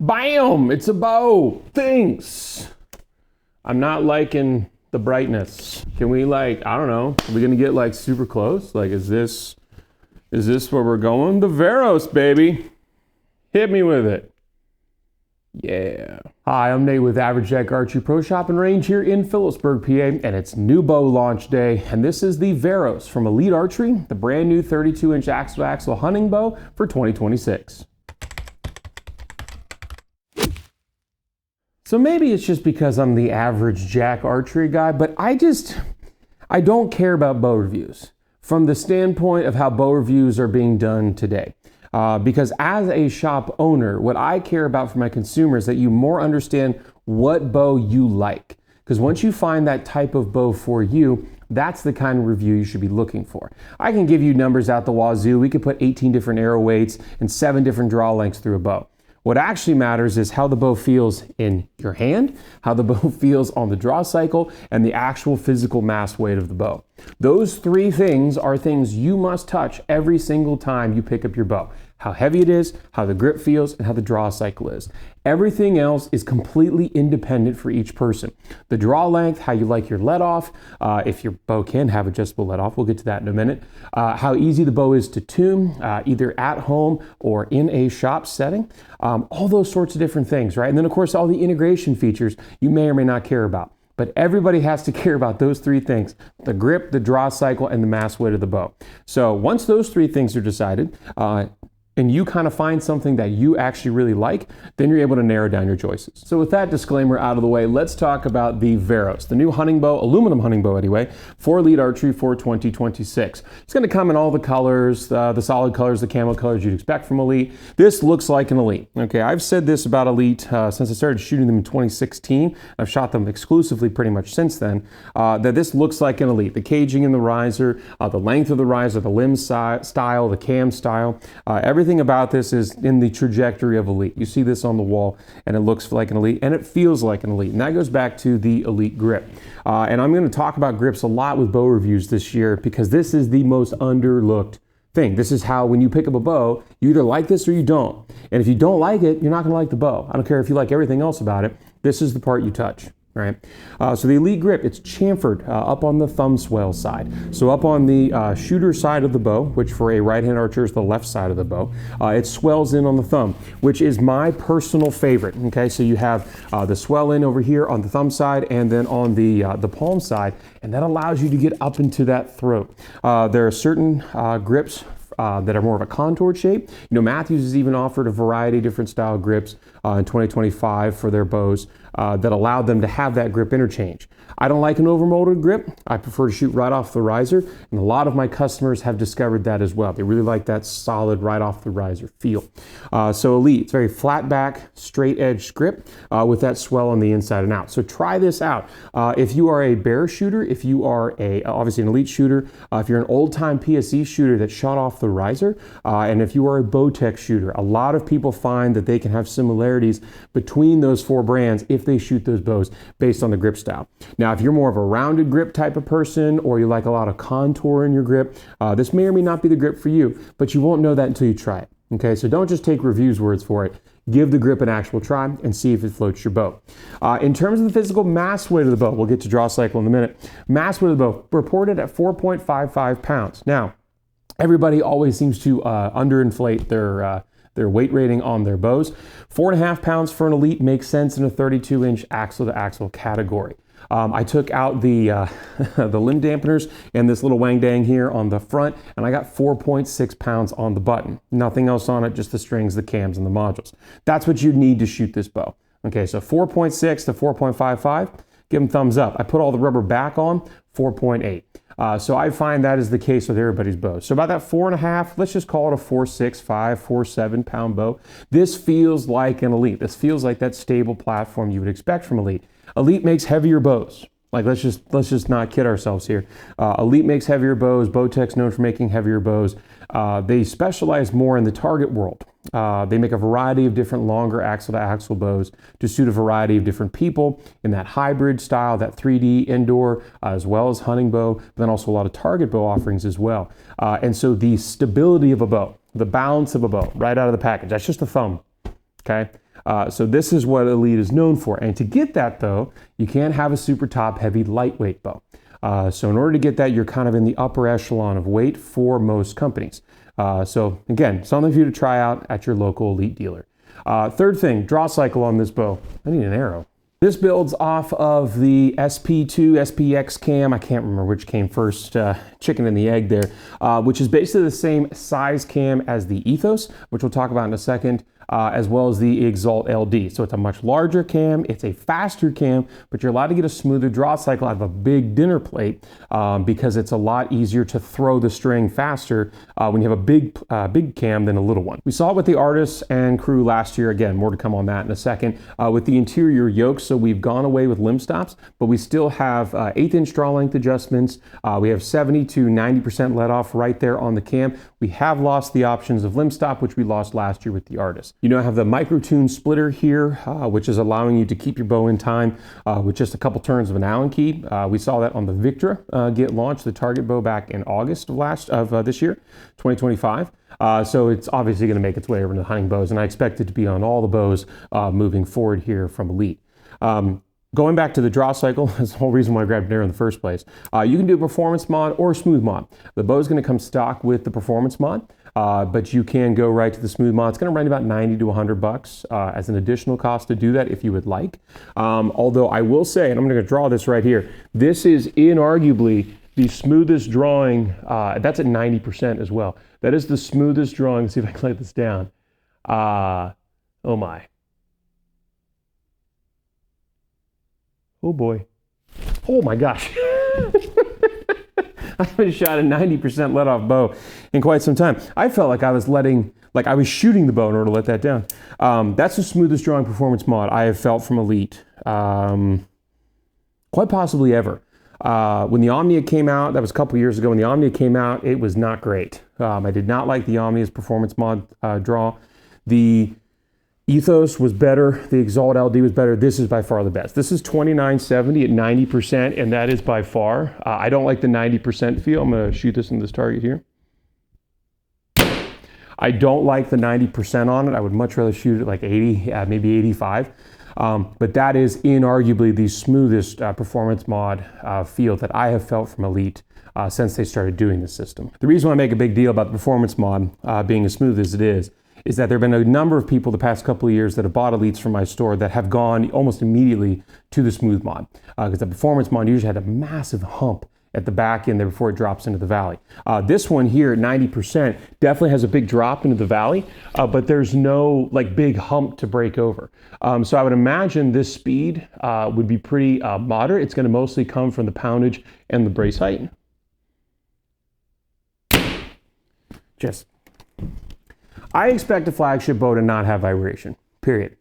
Bam! It's a bow. Thanks. I'm not liking the brightness. Can we I don't know, are we gonna get super close? Is this where we're going? The Veros, baby. Hit me with it. Yeah. Hi, I'm Nate with Average Jack Archery Pro Shop and Range here in Phillipsburg, PA, and it's new bow launch day, and this is the Veros from Elite Archery, the brand new 32-inch axle-to-axle hunting bow for 2026. So maybe it's just because I'm the average Jack archery guy, but I don't care about bow reviews from the standpoint of how bow reviews are being done today. Because as a shop owner, what I care about for my consumers is that you more understand what bow you like. Because once you find that type of bow for you, that's the kind of review you should be looking for. I can give you numbers out the wazoo. We could put 18 different arrow weights and 7 different draw lengths through a bow. What actually matters is how the bow feels in your hand, how the bow feels on the draw cycle, and the actual physical mass weight of the bow. Those 3 things are things you must touch every single time you pick up your bow. How heavy it is, how the grip feels, and how the draw cycle is. Everything else is completely independent for each person. The draw length, how you like your let off, if your bow can have adjustable let off, we'll get to that in a minute. How easy the bow is to tune, either at home or in a shop setting. All those sorts of different things, right? And then of course, all the integration features you may or may not care about. But everybody has to care about those 3 things: the grip, the draw cycle, and the mass weight of the bow. So once those 3 things are decided, and you kind of find something that you actually really like, then you're able to narrow down your choices. So with that disclaimer out of the way, let's talk about the Veros, the new hunting bow, aluminum hunting bow anyway, for Elite Archery for 2026. It's gonna come in all the colors, the solid colors, the camo colors you'd expect from Elite. This looks like an Elite. Okay, I've said this about Elite since I started shooting them in 2016. I've shot them exclusively pretty much since then, that this looks like an Elite. The caging in the riser, the length of the riser, the limb style, the cam style, everything about this is in the trajectory of Elite. You see this on the wall and it looks like an Elite and it feels like an Elite. And that goes back to the Elite grip. And I'm going to talk about grips a lot with bow reviews this year because this is the most underlooked thing. This is how when you pick up a bow, you either like this or you don't. And if you don't like it, you're not going to like the bow. I don't care if you like everything else about it. This is the part you touch. Right? So the Elite grip, it's chamfered up on the thumb swell side. So up on the shooter side of the bow, which for a right-hand archer is the left side of the bow, it swells in on the thumb, which is my personal favorite. Okay, so you have the swell in over here on the thumb side and then on the palm side, and that allows you to get up into that throat. There are certain grips that are more of a contoured shape. You know, Matthews has even offered a variety of different style grips in 2025 for their bows that allowed them to have that grip interchange. I don't like an overmolded grip. I prefer to shoot right off the riser, and a lot of my customers have discovered that as well. They really like that solid right off the riser feel. So Elite, it's very flat back, straight edge grip with that swell on the inside and out. So try this out. If you are a bear shooter, if you are obviously an Elite shooter, if you're an old time PSE shooter that shot off the riser, and if you are a Bowtech shooter, a lot of people find that they can have similarities between those 4 brands if they shoot those bows based on the grip style. Now, if you're more of a rounded grip type of person or you like a lot of contour in your grip, this may or may not be the grip for you, but you won't know that until you try it. Okay, so don't just take reviews words for it. Give the grip an actual try and see if it floats your bow. In terms of the physical mass weight of the bow, we'll get to draw cycle in a minute. Mass weight of the bow reported at 4.55 pounds. Now, everybody always seems to underinflate their weight rating on their bows. 4.5 pounds for an Elite makes sense in a 32-inch axle-to-axle category. I took out the limb dampeners and this little wang dang here on the front, and I got 4.6 pounds on the button. Nothing else on it, just the strings, the cams, and the modules. That's what you need to shoot this bow. Okay, so 4.6 to 4.55, give them thumbs up. I put all the rubber back on, 4.8. So I find that is the case with everybody's bows. So about that 4.5, let's just call it a 4.6, 4.7 pound bow. This feels like an Elite. This feels like that stable platform you would expect from Elite. Elite makes heavier bows. Like let's just not kid ourselves here. Elite makes heavier bows. Bowtech's known for making heavier bows. They specialize more in the target world. They make a variety of different longer axle-to-axle bows to suit a variety of different people in that hybrid style, that 3D indoor, as well as hunting bow, but then also a lot of target bow offerings as well. And so the stability of a bow, the balance of a bow, right out of the package, that's just a thumb, okay? So this is what Elite is known for. And to get that though, you can't have a super top heavy lightweight bow. So in order to get that, you're kind of in the upper echelon of weight for most companies. So again, something for you to try out at your local Elite dealer. Third thing, draw cycle on this bow. I need an arrow. This builds off of the SP2, SPX cam. I can't remember which came first, chicken and the egg there, which is basically the same size cam as the Ethos, which we'll talk about in a second, as well as the Exalt LD. So it's a much larger cam, it's a faster cam, but you're allowed to get a smoother draw cycle out of a big dinner plate because it's a lot easier to throw the string faster when you have a big cam than a little one. We saw it with the artists and crew last year. Again, more to come on that in a second. With the interior yokes, so we've gone away with limb stops, but we still have 1/8 inch draw length adjustments. We have 70 to 90% let off right there on the cam. We have lost the options of limb stop, which we lost last year with the artist. You now have the micro tune splitter here, which is allowing you to keep your bow in time with just a couple turns of an Allen key. We saw that on the Victra get launched, the target bow, back in August of this year, 2025. So it's obviously going to make its way over to the hunting bows, and I expect it to be on all the bows moving forward here from Elite. Going back to the draw cycle, that's the whole reason why I grabbed an arrow in the first place. You can do a performance mod or a smooth mod. The bow is going to come stock with the performance mod, but you can go right to the smooth mod. It's going to run about 90 to 100 bucks as an additional cost to do that if you would like. Although I will say, and I'm going to draw this right here, this is inarguably the smoothest drawing. That's at 90% as well. That is the smoothest drawing. Let's see if I can lay this down. Oh my. Oh boy. Oh my gosh. I haven't shot a 90% let off bow in quite some time. I felt like I was shooting the bow in order to let that down. That's the smoothest drawing performance mod I have felt from Elite, quite possibly ever. When the Omnia came out, that was a couple years ago, when the Omnia came out, it was not great. I did not like the Omnia's performance mod draw. The Ethos was better, the Exalt LD was better. This is by far the best. This is 2970 at 90%, and that is by far. I don't like the 90% feel. I'm gonna shoot this in this target here. I don't like the 90% on it. I would much rather shoot it like 80, maybe 85. But that is inarguably the smoothest performance mod feel that I have felt from Elite since they started doing this system. The reason why I make a big deal about the performance mod being as smooth as it is that there have been a number of people the past couple of years that have bought Elites from my store that have gone almost immediately to the smooth mod. Because the performance mod usually had a massive hump at the back end there before it drops into the valley. This one here at 90% definitely has a big drop into the valley, but there's no like big hump to break over. So I would imagine this speed would be pretty moderate. It's going to mostly come from the poundage and the brace height. I expect a flagship bow to not have vibration, period.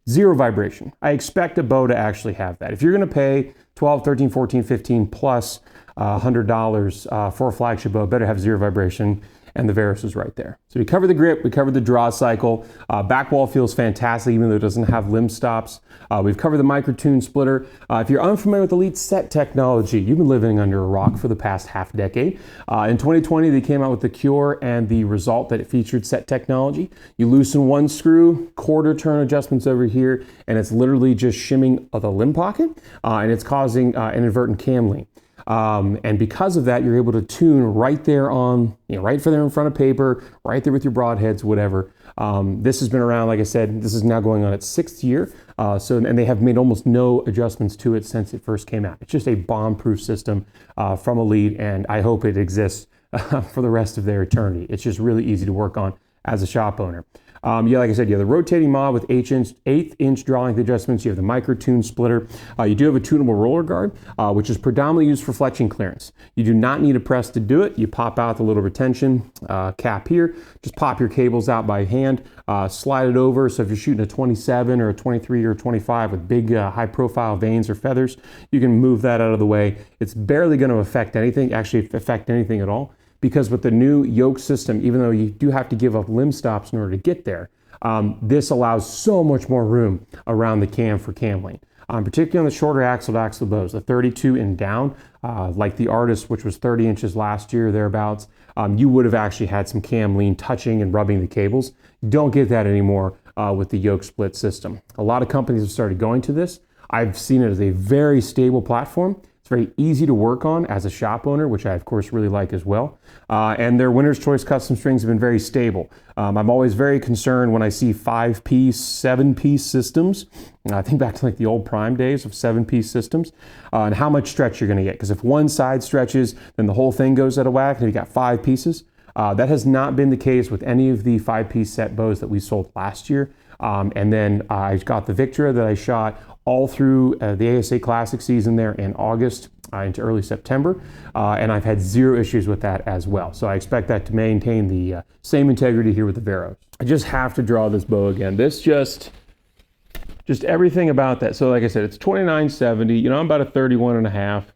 Zero vibration. I expect a bow to actually have that. If you're going to pay $12, $13, $14, $15 plus $100 for a flagship bow, it better have zero vibration, and the Veros is right there. So we covered the grip, we covered the draw cycle. Back wall feels fantastic even though it doesn't have limb stops. We've covered the micro tune splitter. If you're unfamiliar with Elite set technology, you've been living under a rock for the past half decade. In 2020, they came out with the Cure and the Result that it featured set technology. You loosen one screw, quarter turn adjustments over here, and it's literally just shimming the limb pocket, and it's causing an inadvertent cam lean. And because of that, you're able to tune right there on, right there in front of paper, right there with your broadheads, whatever. This has been around, like I said, this is now going on its 6th year. And they have made almost no adjustments to it since it first came out. It's just a bomb-proof system from Elite, and I hope it exists for the rest of their eternity. It's just really easy to work on as a shop owner. Like I said, you have the rotating mod with 1/8 inch draw length adjustments. You have the micro tune splitter. You do have a tunable roller guard, which is predominantly used for fletching clearance. You do not need a press to do it. You pop out the little retention cap here. Just pop your cables out by hand, slide it over. So if you're shooting a 27 or a 23 or a 25 with big high profile vanes or feathers, you can move that out of the way. It's barely going to affect anything at all. Because with the new yoke system, even though you do have to give up limb stops in order to get there, this allows so much more room around the cam for cam lean. Particularly on the shorter axle-to-axle bows, the 32 and down, like the Artist, which was 30 inches last year, thereabouts, you would have actually had some cam lean touching and rubbing the cables. You don't get that anymore with the yoke split system. A lot of companies have started going to this. I've seen it as a very stable platform. It's very easy to work on as a shop owner, which I of course really like as well. And their Winner's Choice custom strings have been very stable. I'm always very concerned when I see 5-piece, 7-piece systems. I think back to like the old Prime days of 7-piece systems, and how much stretch you're gonna get. Because if one side stretches, then the whole thing goes out of whack, and you got 5 pieces. That has not been the case with any of the 5-piece set bows that we sold last year. And then I got the Victra that I shot all through the ASA Classic season there in August into early September. And I've had 0 issues with that as well. So I expect that to maintain the same integrity here with the Veros. I just have to draw this bow again. This just everything about that. So like I said, it's 2970, you know, I'm about a 31 and a half.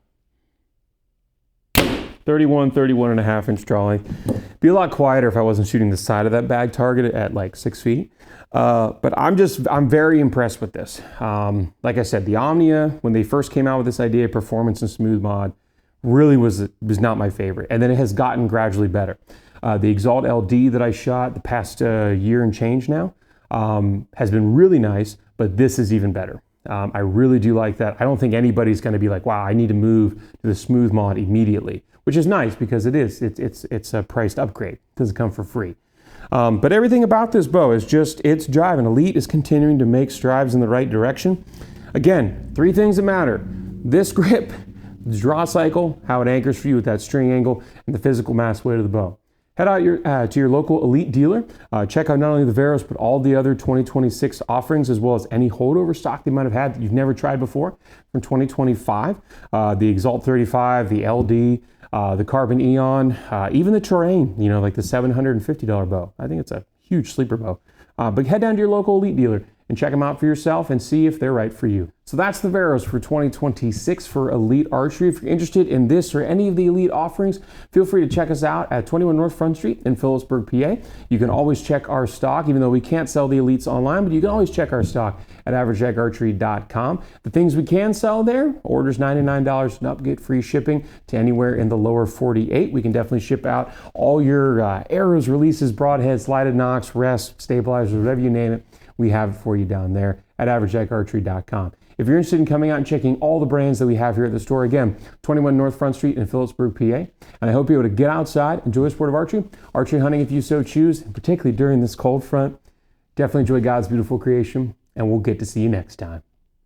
31 and a half inch draw length. Be a lot quieter if I wasn't shooting the side of that bag target at like 6 feet. But I'm very impressed with this. Like I said, the Omnia, when they first came out with this idea of performance and smooth mod, really was not my favorite. And then it has gotten gradually better. The Exalt LD that I shot the past year and change now has been really nice, but this is even better. I really do like that. I don't think anybody's going to be like, wow, I need to move to the smooth mod immediately, which is nice because it's a priced upgrade. It doesn't come for free. But everything about this bow is just, it's driving. Elite is continuing to make strides in the right direction. Again, 3 things that matter: this grip, the draw cycle, how it anchors for you with that string angle, and the physical mass weight of the bow. Head out to your local Elite dealer. Check out not only the Veros, but all the other 2026 offerings, as well as any holdover stock they might have had that you've never tried before from 2025. The Exalt 35, the LD, the Carbon Eon, even the Terrain, you know, like the $750 bow. I think it's a huge sleeper bow. But head down to your local Elite dealer and check them out for yourself and see if they're right for you. So that's the Veros for 2026 for Elite Archery. If you're interested in this or any of the Elite offerings, feel free to check us out at 21 North Front Street in Phillipsburg, PA. You can always check our stock, even though we can't sell the Elites online, but you can always check our stock at averagejagarchery.com. The things we can sell there: orders $99 and up, get free shipping to anywhere in the lower 48. We can definitely ship out all your arrows, releases, broadheads, slided nocks, rests, stabilizers, whatever you name it. We have it for you down there at averagejagarchery.com. If you're interested in coming out and checking all the brands that we have here at the store, again, 21 North Front Street in Phillipsburg, PA. And I hope you're able to get outside, enjoy the sport of archery hunting if you so choose, and particularly during this cold front. Definitely enjoy God's beautiful creation, and we'll get to see you next time.